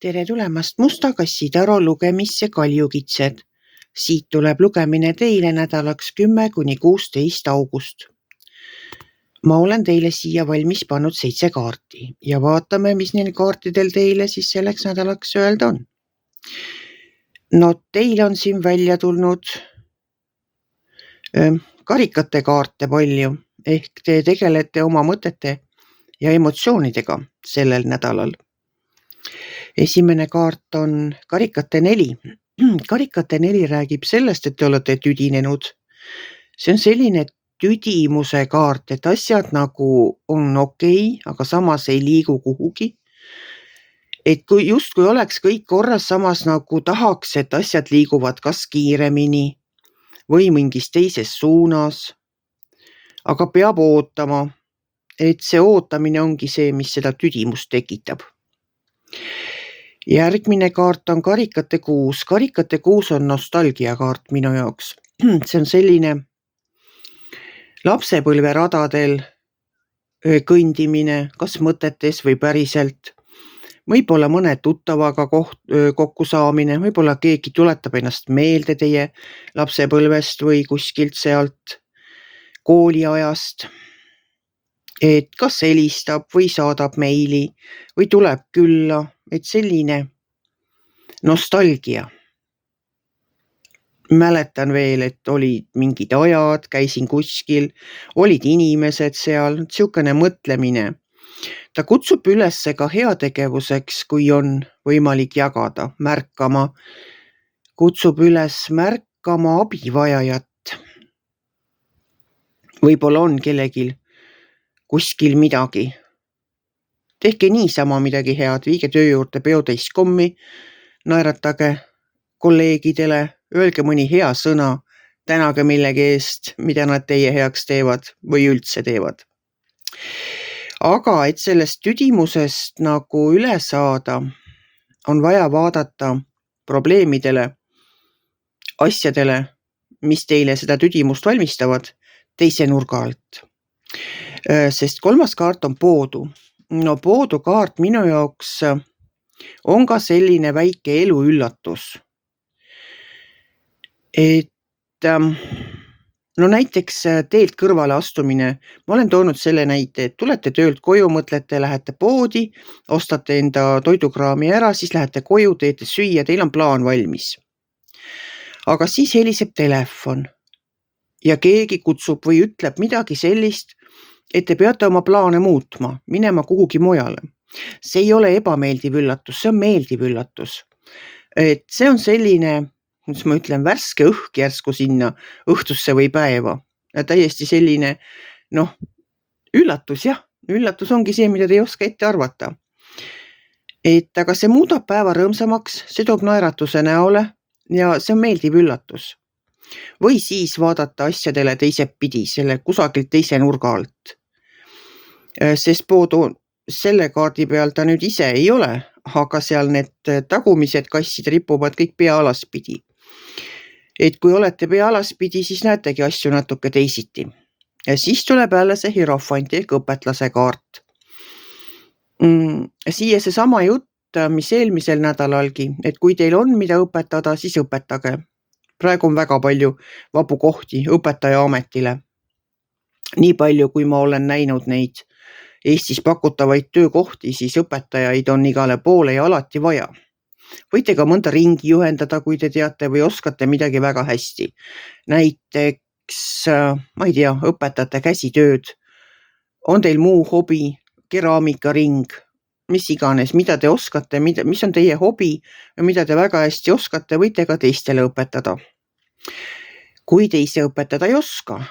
Tere tulemast Musta kassi taro lugemisse Kaljukitsed. Siit tuleb lugemine teile nädalaks 10–16 august. Ma olen teile siia valmis pannud 7 kaarti ja vaatame, mis neil kaartidel teile siis selleks nädalaks öelda on. No teil on siin välja tulnud karikate kaarte palju, ehk te tegelete oma mõtete ja emotsioonidega sellel nädalal. Esimene kaart on karikate 4. Karikate 4 räägib sellest, et te olete tüdinenud. See on selline tüdimuse kaart, et asjad nagu on okei, aga samas ei liigu kuhugi. Et kui justkui oleks kõik korras, samas nagu tahaks, et asjad liiguvad kas kiiremini või mingis teises suunas. Aga peab ootama, et see ootamine ongi see, mis seda tüdimust tekitab. Järgmine kaart on karikate 6. Karikate 6 on nostalgiakaart minu jaoks. See on selline lapsepõlveradadel kõndimine, kas mõtetes või päriselt. Võib-olla mõne tuttavaga kokku saamine, võib-olla keegi tuletab ennast meelde teie lapsepõlvest või kuskilt sealt kooliajast. Et kas helistab või saadab meili või tuleb külla, et selline nostalgia. Mäletan veel, et olid mingid ajad, käisin kuskil, olid inimesed seal, siukene mõtlemine. Ta kutsub üles ka heategevuseks, kui on võimalik jagada, märkama. Kutsub üles märkama abivajajat. Võib-olla on kellegil kuskil midagi. Tehke niisama midagi head, viige töö juurde peotäis kommi, naeratage kolleegidele, öelge mõni hea sõna, tänage millegi eest, mida nad teie heaks teevad või üldse teevad. Aga et sellest tüdimusest nagu üle saada, on vaja vaadata probleemidele, asjadele, mis teile seda tüdimust valmistavad, teise nurga alt. Sest 3. kaart on poodu. No poodu kaart minu jaoks on ka selline väike eluüllatus. Et no näiteks teelt kõrvale astumine. Ma olen toonud selle näite, et tulete töölt koju, mõtlete, lähete poodi, ostate enda toidukraami ära, siis lähete koju, teete süüa, teil on plaan valmis. Aga siis heliseb telefon ja keegi kutsub või ütleb midagi sellist, et te peate oma plaane muutma, minema kuhugi mujale. See ei ole ebameeldiv üllatus, see on meeldiv üllatus. Et see on selline, kuidas ma ütlen, värske õhk järsku sinna õhtusse või päeva. Ja täiesti selline, üllatus, jah. Üllatus ongi see, mida te ei oska ette arvata. Et aga see muudab päeva rõõmsamaks, see toob naeratuse näole ja see on meeldiv üllatus. Või siis vaadata asjadele teise pidi, selle kusagilt teise nurga alt. Sest poodu selle kaardi peal ta nüüd ise ei ole, aga seal need tagumised kassid ripuvad kõik pea alaspidi. Et kui olete pea alaspidi, siis näetegi asju natuke teisiti. Ja siis tuleb jälle see hierofanti ehk õpetlase kaart. Siia see sama jutt, mis eelmisel nädalalgi, et kui teil on mida õpetada, siis õpetage. Praegu on väga palju vabu kohti õpetaja ametile. Nii palju, kui ma olen näinud neid Eestis pakutavaid töökohti, siis õpetajaid on igale poole ja alati vaja. Võite ka mõnda ringi juhendada, kui te teate või oskate midagi väga hästi. Näiteks, ma ei tea, õpetate käsitööd. On teil muu hobi, keraamikaring, mis iganes, mida te oskate, mis on teie hobi ja mida te väga hästi oskate, võite ka teistele õpetada. Kui te ise õpetada ei oska,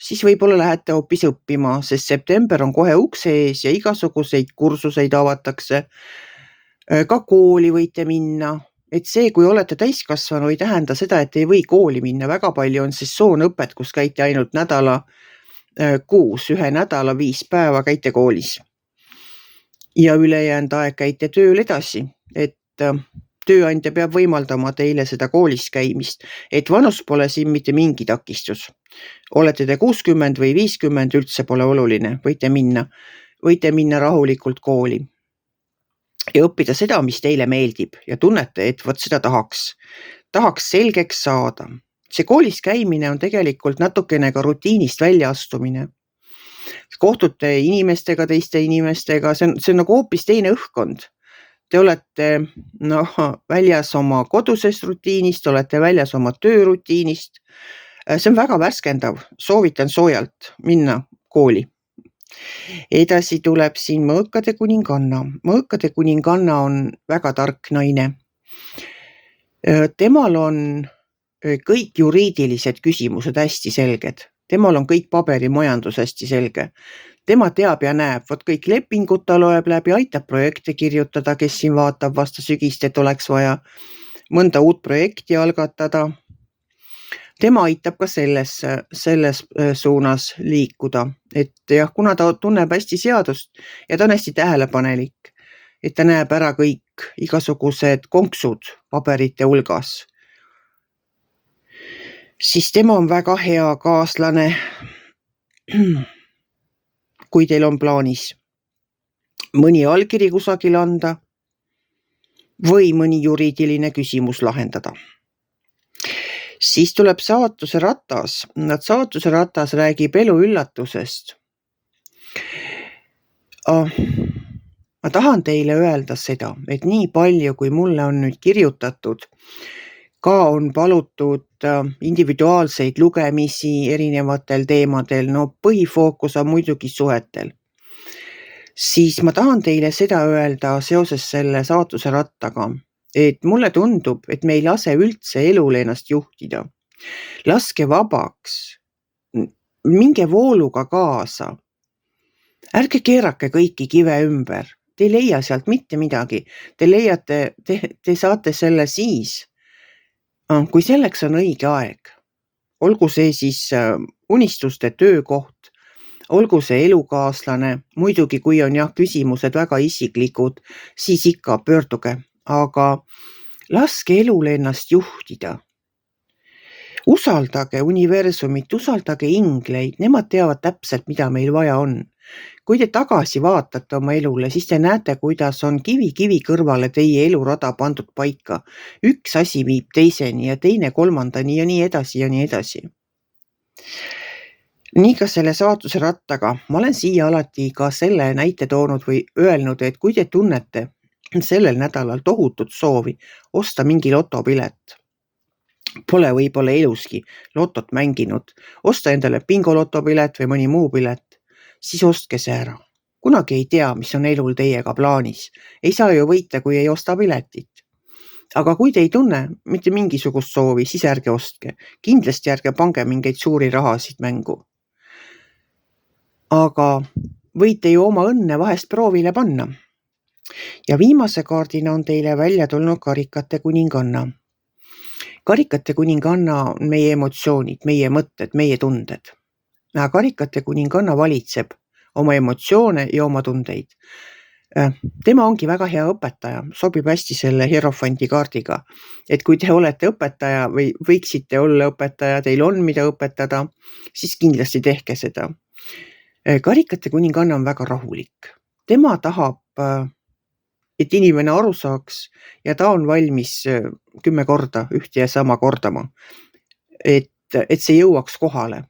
siis võib-olla lähete hoopis õppima, sest september on kohe ukse ees ja igasuguseid kursuseid avatakse. Ka kooli võite minna. Et see, kui olete täiskasvanu, ei tähenda seda, et ei või kooli minna. Väga palju on sessioonõpet, kus käite ainult ühe nädala 5 päeva käite koolis. Ja ülejäänud aeg käite tööl edasi, et tööandja peab võimaldama teile seda koolis käimist, et vanus pole siin mitte mingi takistus. Olete te 60 või 50, üldse pole oluline, võite minna rahulikult kooli. ja õppida seda, mis teile meeldib ja tunnete, et vot seda tahaks selgeks saada. See koolis käimine on tegelikult natukene ka rutiinist välja astumine. Kohtute inimestega, teiste inimestega, see on nagu hoopis teine õhkkond. Te olete väljas oma kodusest rutiinist, olete väljas oma töörutiinist. See on väga värskendav, soovitan soojalt minna kooli. Edasi tuleb siin Mõõkade kuninganna. Mõõkade kuninganna on väga tark naine. Temal on kõik juriidilised küsimused hästi selged. Temal on kõik paberimajandus hästi selge. Tema teab ja näeb, vot kõik lepingud ta loeb läbi, aitab projekte kirjutada, kes siin vaatab vasta sügist, et oleks vaja mõnda uut projekti algatada. Tema aitab ka selles suunas liikuda, et jah, kuna ta tunneb hästi seadust ja ta on hästi tähelepanelik, et ta näeb ära kõik igasugused konksud paberite hulgas, siis tema on väga hea kaaslane, kui teil on plaanis mõni allkiri kusagil anda või mõni juriidiline küsimus lahendada. Siis tuleb saatuse ratas. Saatuse ratas räägib elu üllatusest. Ma tahan teile öelda seda, et nii palju, kui mulle on nüüd kirjutatud, ka on palutud individuaalseid lugemisi erinevatel teemadel, põhifookus on muidugi suhetel. Siis ma tahan teile seda öelda seoses selle saatuse rattaga, et mulle tundub, et me ei lase üldse elul ennast juhtida. Laske vabaks, minge vooluga kaasa. Ärge keerake kõiki kive ümber. Te ei leia sealt mitte midagi. Te saate selle siis, kui selleks on õige aeg. Olgu see siis unistuste töökoht, olgu see elukaaslane, muidugi kui on küsimused väga isiklikud, siis ikka pöörduge. Aga laske elul ennast juhtida. Usaldage universumit, usaldage ingleid, nemad teavad täpselt, mida meil vaja on. Kui te tagasi vaatate oma elule, siis te näete, kuidas on kivi kõrvale teie elurada pandud paika. Üks asi viib teiseni ja teine kolmandani ja nii edasi ja nii edasi. Nii ka selle saatuse rattaga. Ma olen siia alati ka selle näite toonud või öelnud, et kui te tunnete sellel nädalal tohutut soovi osta mingi lotopilet, pole võib-olla eluski lotot mänginud, osta endale bingolotopilet või mõni muu pilet, siis ostke see ära. Kunagi ei tea, mis on elul teiega plaanis. Ei saa ju võita, kui ei osta piletit. Aga kui te ei tunne mitte mingisugust soovi, siis ärge ostke. Kindlasti ärge pange mingeid suuri rahasid mängu. Aga võite ju oma õnne vahest proovile panna. Ja viimase kaardina on teile välja tulnud karikate kuninganna. Karikate kuninganna on meie emotsioonid, meie mõtted, meie tunded. Karikate kuninganna valitseb oma emotsioone ja oma tundeid. Tema ongi väga hea õpetaja, sobib hästi selle hierofanti kaardiga. Et kui te olete õpetaja või võiksite olla õpetaja, teil on mida õpetada, siis kindlasti tehke seda. Karikate kuninganna on väga rahulik. Tema tahab, et inimene aru saaks ja ta on valmis 10 korda ühte ja sama kordama, et see jõuaks kohale.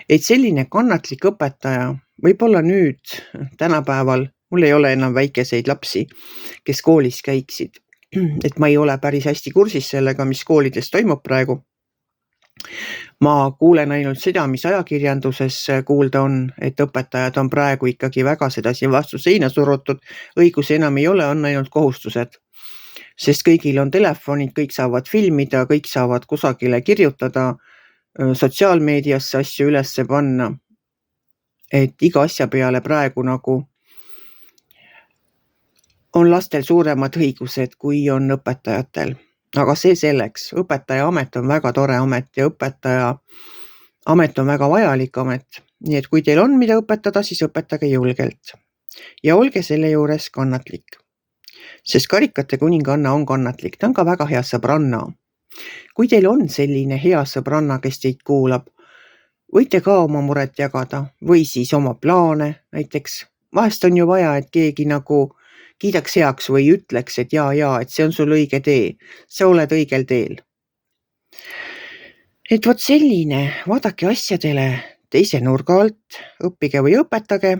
Et selline kannatlik õpetaja, võib-olla nüüd tänapäeval, mul ei ole enam väikeseid lapsi, kes koolis käiksid, et ma ei ole päris hästi kursis sellega, mis koolides toimub praegu. Ma kuulen ainult seda, mis ajakirjanduses kuulda on, et õpetajad on praegu ikkagi väga sedasi vastu seina surutud, õigusi enam ei ole, on ainult kohustused. Sest kõigil on telefonid, kõik saavad filmida, kõik saavad kusagile kirjutada, sotsiaalmeediasse asju ülesse panna. Et iga asja peale praegu nagu on lastel suuremad õigused, kui on õpetajatel. Aga see selleks, õpetaja amet on väga tore amet ja õpetaja amet on väga vajalik amet. Nii et kui teil on mida õpetada, siis õpetage julgelt. Ja olge selle juures kannatlik. Sest karikate kuninganna on kannatlik, ta on ka väga hea sõbranna. Kui teil on selline hea sõbranna, kes teid kuulab, võite ka oma muret jagada või siis oma plaane näiteks. Vahest on ju vaja, et keegi nagu kiidaks heaks või ütleks, et jaa, et see on sul õige tee. Sa oled õigel teel. Et vot selline, vaadake asjadele teise nurga alt, õppige või õpetage.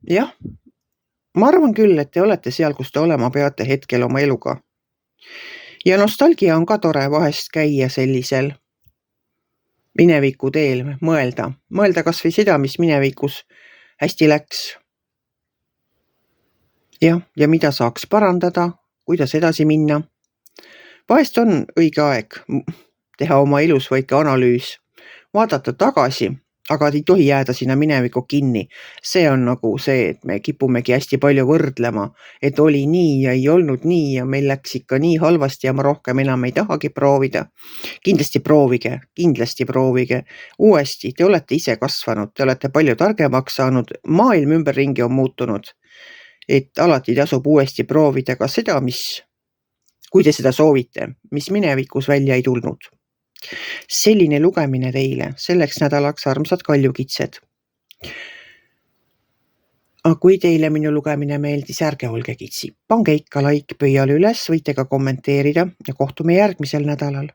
Jah, ma arvan küll, et te olete seal, kus te olema peate hetkel oma eluga. Ja nostalgia on ka tore vahest käia sellisel mineviku teel, mõelda kas või seda, mis minevikus hästi läks. Jah, ja mida saaks parandada, kuidas edasi minna. Vahest on õige aeg teha oma elus väike analüüs, vaadata tagasi, aga ei tohi jääda sinna minevikku kinni. See on nagu see, et me kipumegi hästi palju võrdlema, et oli nii ja ei olnud nii ja meil läks ikka nii halvasti ja ma rohkem enam ei tahagi proovida. Kindlasti proovige. Uuesti, te olete ise kasvanud, te olete palju targemaks saanud, maailm ümberringi on muutunud. Et alati tasub uuesti proovida ka seda, kui te seda soovite, mis minevikus välja ei tulnud. Selline lugemine teile selleks nädalaks, armsad kaljukitsed. Aga kui teile minu lugemine meeldis, ärge olge kitsi. Pange ikka like pöiale üles, võite ka kommenteerida ja kohtume järgmisel nädalal.